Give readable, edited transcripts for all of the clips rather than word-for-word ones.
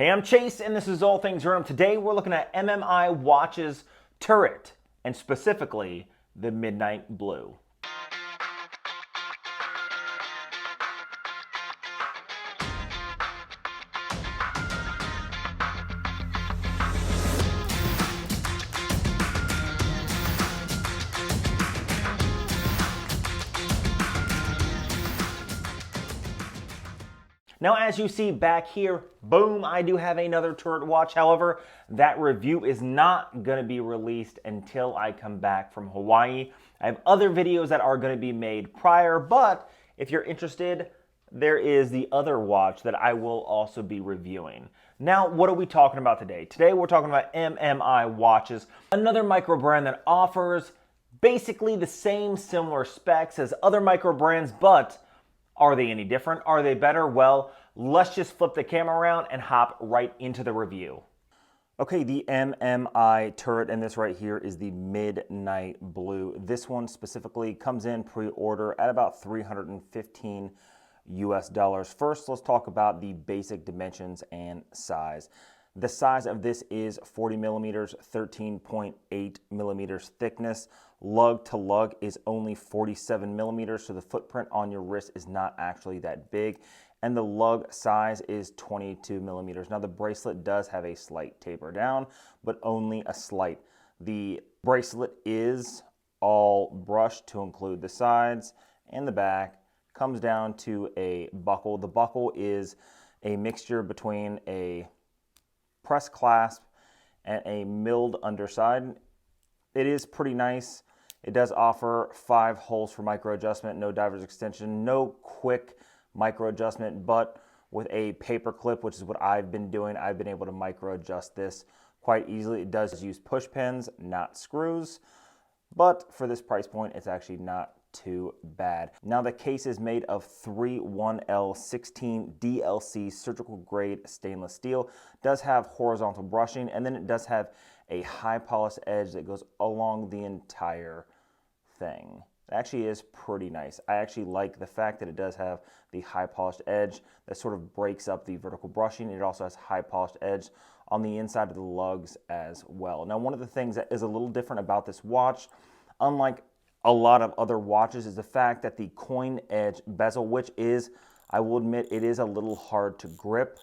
Hey, I'm Chase, and this is All Things Random. Today, we're looking at MMI Watch's turret, and specifically the Midnight Blue. Now, as you see back here, boom, I do have another turret watch. However, that review is not going to be released until I come back from Hawaii. I have other videos that are going to be made prior, but if you're interested, there is the other watch that I will also be reviewing. Now, what are we talking about today? Today, we're talking about MMI watches, another micro brand that offers basically the same similar specs as other micro brands, but are they any different? Are they better? Well, let's just flip the camera around and hop right into the review. Okay, the MMI turret, and this right here is the Midnight Blue. This one specifically comes in pre-order at about $315 US. First, let's talk about the basic dimensions and size. The size of this is 40 millimeters, 13.8 millimeters thickness. Lug to lug is only 47 millimeters, so the footprint on your wrist is not actually that big. And the lug size is 22 millimeters. Now, the bracelet does have a slight taper down, but only a slight. The bracelet is all brushed to include the sides and the back. Comes down to a buckle. The buckle is a mixture between a press clasp and a milled underside. It is pretty nice. It does offer 5 holes for micro adjustment, no diver's extension, no quick micro adjustment, but with a paper clip, which is what I've been doing, I've been able to micro adjust this quite easily. It does use push pins, not screws, but for this price point, it's actually not too bad. Now, the case is made of 31L16 DLC surgical grade stainless steel. It does have horizontal brushing, and then it does have a high polished edge that goes along the entire thing. It actually is pretty nice. I actually like the fact that it does have the high polished edge that sort of breaks up the vertical brushing. It also has high polished edge on the inside of the lugs as well. Now, one of the things that is a little different about this watch, unlike a lot of other watches, is the fact that the coin edge bezel, which is, I will admit, it is a little hard to grip,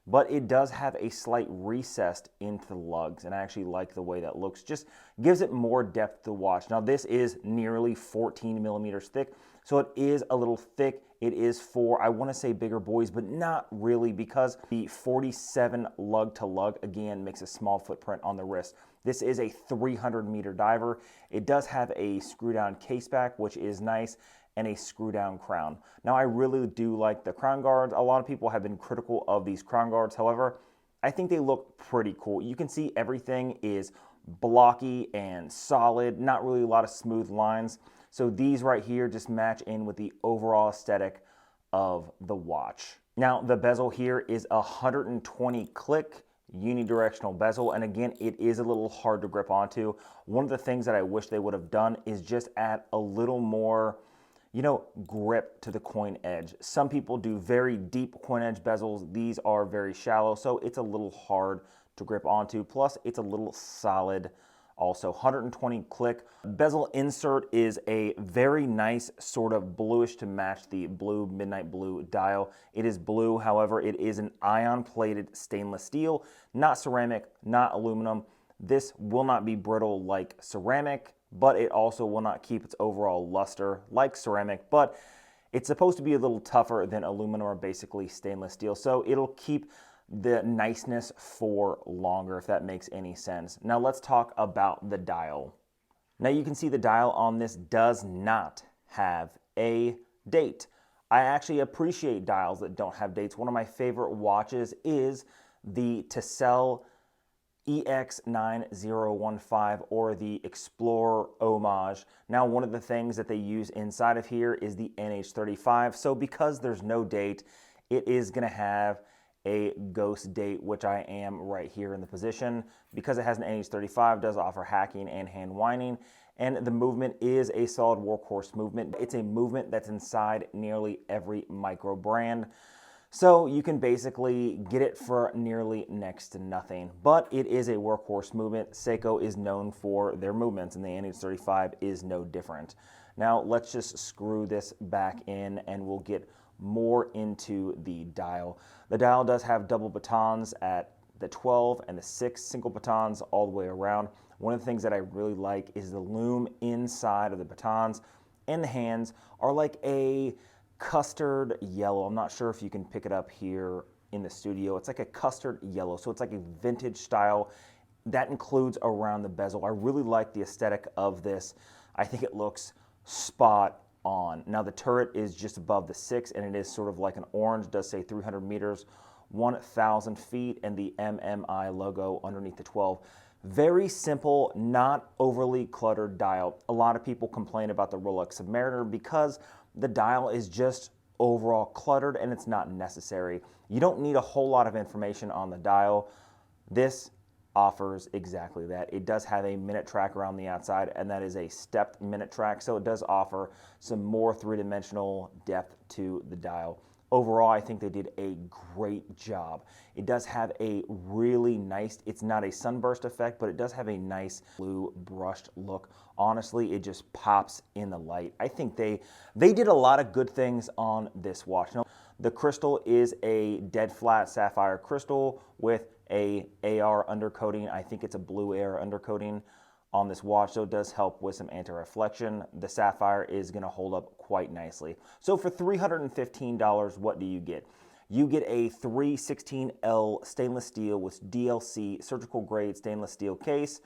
but it does have a slight recess into the lugs, and I actually like the way that looks. Just gives it more depth to the watch. Now, this is nearly 14 millimeters thick, so it is a little thick. It is for, I want to say, bigger boys, but not really, because the 47 lug to lug, again, makes a small footprint on the wrist. This is a 300-meter diver. It does have a screw-down case back, which is nice, and a screw-down crown. Now, I really do like the crown guards. A lot of people have been critical of these crown guards. However, I think they look pretty cool. You can see everything is blocky and solid, not really a lot of smooth lines. So these right here just match in with the overall aesthetic of the watch. Now, the bezel here is a 120 click unidirectional bezel, and again, it is a little hard to grip onto. One of the things that I wish they would have done is just add a little more, grip to the coin edge. Some people do very deep coin edge bezels. These are very shallow, so it's a little hard to grip onto. Plus, it's a little solid. Also, 120 click. Bezel insert is a very nice sort of bluish to match the blue Midnight Blue dial. It is blue, however, it is an ion-plated stainless steel, not ceramic, not aluminum. This will not be brittle like ceramic, but it also will not keep its overall luster like ceramic, but it's supposed to be a little tougher than aluminum or basically stainless steel, so it'll keep the niceness for longer, if that makes any sense. Now, let's talk about the dial. Now, you can see the dial on this does not have a date. I actually appreciate dials that don't have dates. One of my favorite watches is the Bezel EX9015 or the Explorer Homage. Now, one of the things that they use inside of here is the NH35. So because there's no date, it is going to have a ghost date, which I am right here in the position. Because it has an NH35, does offer hacking and hand winding, and the movement is a solid workhorse movement. It's a movement that's inside nearly every micro brand. So you can basically get it for nearly next to nothing, but it is a workhorse movement. Seiko is known for their movements, and the NH35 is no different. Now let's just screw this back in and we'll get more into the dial. The dial does have double batons at the 12 and the 6 single batons all the way around. One of the things that I really like is the lume inside of the batons, and the hands are like a custard yellow. I'm not sure if you can pick it up here in the studio. It's like a custard yellow, so it's like a vintage style. That includes around the bezel. I really like the aesthetic of this. I think it looks spot on. Now the turret is just above the 6, and it is sort of like an orange. It does say 300 meters, 1,000 feet, and the MMI logo underneath the 12. Very simple, not overly cluttered dial. A lot of people complain about the Rolex Submariner because the dial is just overall cluttered and it's not necessary. You don't need a whole lot of information on the dial. This offers exactly that. It does have a minute tracker on the outside, and that is a stepped minute track, so it does offer some more three-dimensional depth to the dial. Overall, I think they did a great job. It does have a really nice, it's not a sunburst effect, but it does have a nice blue brushed look. Honestly, it just pops in the light. I think they did a lot of good things on this watch. Now, the crystal is a dead flat sapphire crystal with a AR undercoating. I think it's a blue AR undercoating on this watch, so it does help with some anti-reflection. The sapphire is going to hold up quite nicely. So for $315, what do you get? You get a 316L stainless steel with DLC surgical grade stainless steel case,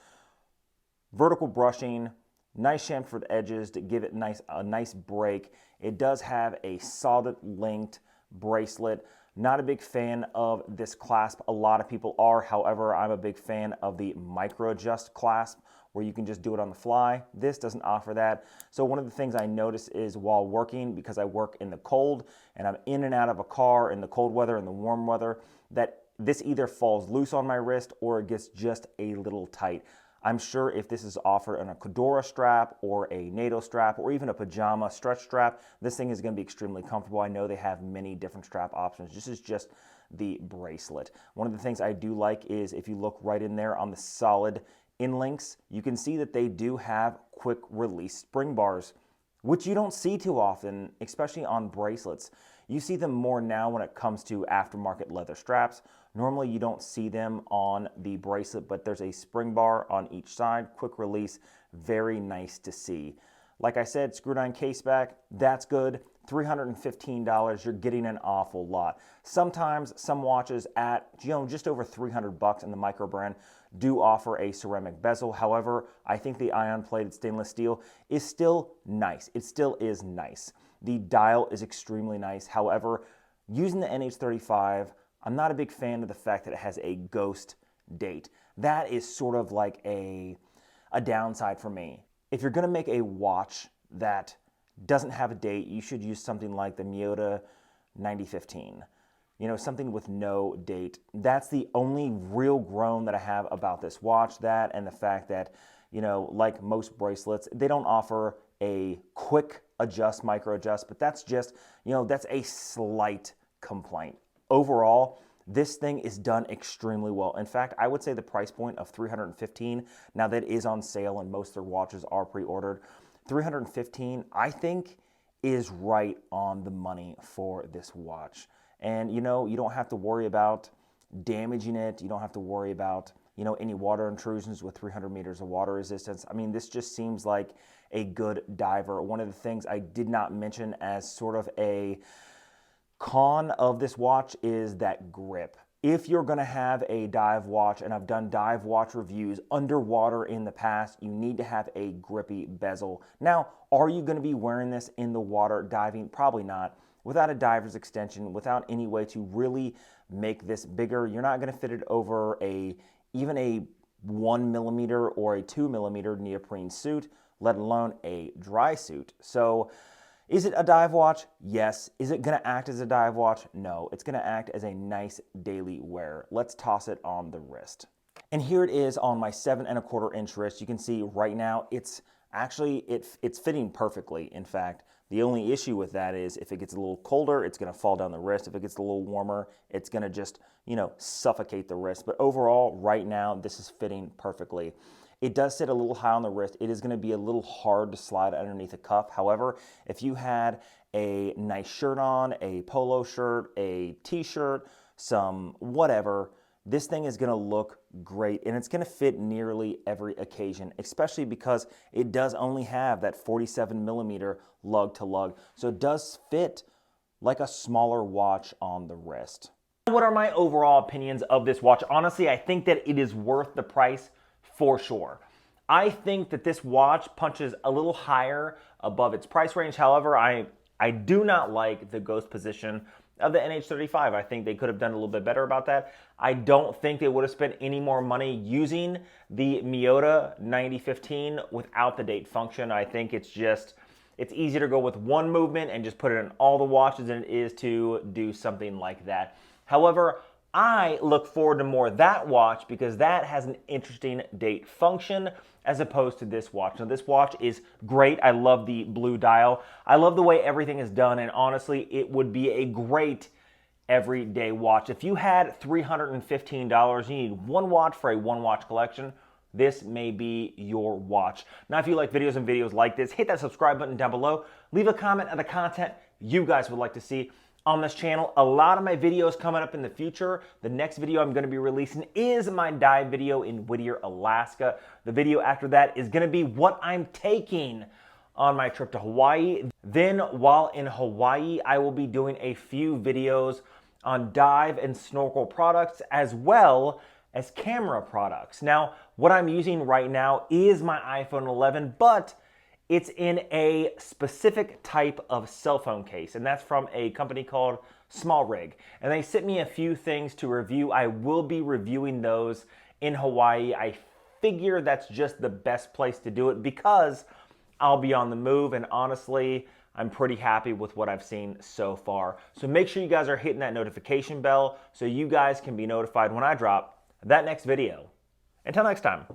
vertical brushing, nice chamfer for the edges to give it a nice break. It does have a solid linked bracelet. Not a big fan of this clasp. A lot of people are. However, I'm a big fan of the micro adjust clasp where you can just do it on the fly. This doesn't offer that. So one of the things I notice is while working, because I work in the cold and I'm in and out of a car in the cold weather and the warm weather, that this either falls loose on my wrist or it gets just a little tight. I'm sure if this is offered on a Fedora strap or a NATO strap or even a pajama stretch strap, this thing is going to be extremely comfortable. I know they have many different strap options. This is just the bracelet. One of the things I do like is if you look right in there on the solid inlinks, you can see that they do have quick release spring bars, which you don't see too often, especially on bracelets. You see them more now when it comes to aftermarket leather straps. Normally you don't see them on the bracelet, but there's a spring bar on each side, quick release, very nice to see. Like I said, screw-down case back, that's good. $315, you're getting an awful lot. Sometimes some watches at just over 300 bucks in the micro brand do offer a ceramic bezel. However, I think the ion-plated stainless steel is still nice. It still is nice. The dial is extremely nice. However, using the NH35, I'm not a big fan of the fact that it has a ghost date. That is sort of like a downside for me. If you're going to make a watch that doesn't have a date, you should use something like the Miyota 9015. Something with no date. That's the only real groan that I have about this watch. That and the fact that, like most bracelets, they don't offer a quick adjust, micro adjust, but that's just, that's a slight complaint. Overall, this thing is done extremely well. In fact, I would say the price point of $315, now that is on sale and most of their watches are pre-ordered, $315, I think, is right on the money for this watch. And you don't have to worry about damaging it. You don't have to worry about, any water intrusions with 300 meters of water resistance. I mean, this just seems like a good diver. One of the things I did not mention as sort of a con of this watch is that grip. If you're going to have a dive watch, and I've done dive watch reviews underwater in the past, you need to have a grippy bezel. Now, are you going to be wearing this in the water diving? Probably not. Without a diver's extension, without any way to really make this bigger, you're not going to fit it over even a 1 millimeter or a 2 millimeter neoprene suit, let alone a dry suit. So is it a dive watch? Yes. Is it going to act as a dive watch? No. It's going to act as a nice daily wear. Let's toss it on the wrist. And here it is on my 7 1/4 inch wrist. You can see right now it's actually, it's fitting perfectly, in fact. The only issue with that is if it gets a little colder, it's going to fall down the wrist. If it gets a little warmer, it's going to just, suffocate the wrist. But overall, right now, this is fitting perfectly. It does sit a little high on the wrist. It is going to be a little hard to slide underneath a cuff. However, if you had a nice shirt on, a polo shirt, a t-shirt, some whatever, this thing is going to look great, and it's going to fit nearly every occasion, especially because it does only have that 47 millimeter lug to lug. So it does fit like a smaller watch on the wrist. What are my overall opinions of this watch? Honestly, I think that it is worth the price for sure. I think that this watch punches a little higher above its price range. However, I do not like the ghost position of the NH35. I think they could have done a little bit better about that. I don't think they would have spent any more money using the Miyota 9015 without the date function. I think it's easier to go with one movement and just put it in all the watches than it is to do something like that. However, I look forward to more of that watch because that has an interesting date function as opposed to this watch. Now, this watch is great. I love the blue dial. I love the way everything is done, and honestly, it would be a great everyday watch. If you had $315, you need one watch for a one-watch collection, this may be your watch. Now, if you like videos like this, hit that subscribe button down below. Leave a comment on the content you guys would like to see on this channel. A lot of my videos coming up in the future. The next video I'm going to be releasing is my dive video in Whittier, Alaska. The video after that is going to be what I'm taking on my trip to Hawaii. Then while in Hawaii, I will be doing a few videos on dive and snorkel products as well as camera products. Now, what I'm using right now is my iPhone 11, but it's in a specific type of cell phone case, and that's from a company called Small Rig. And they sent me a few things to review. I will be reviewing those in Hawaii. I figure that's just the best place to do it because I'll be on the move, and honestly, I'm pretty happy with what I've seen so far. So make sure you guys are hitting that notification bell so you guys can be notified when I drop that next video. Until next time.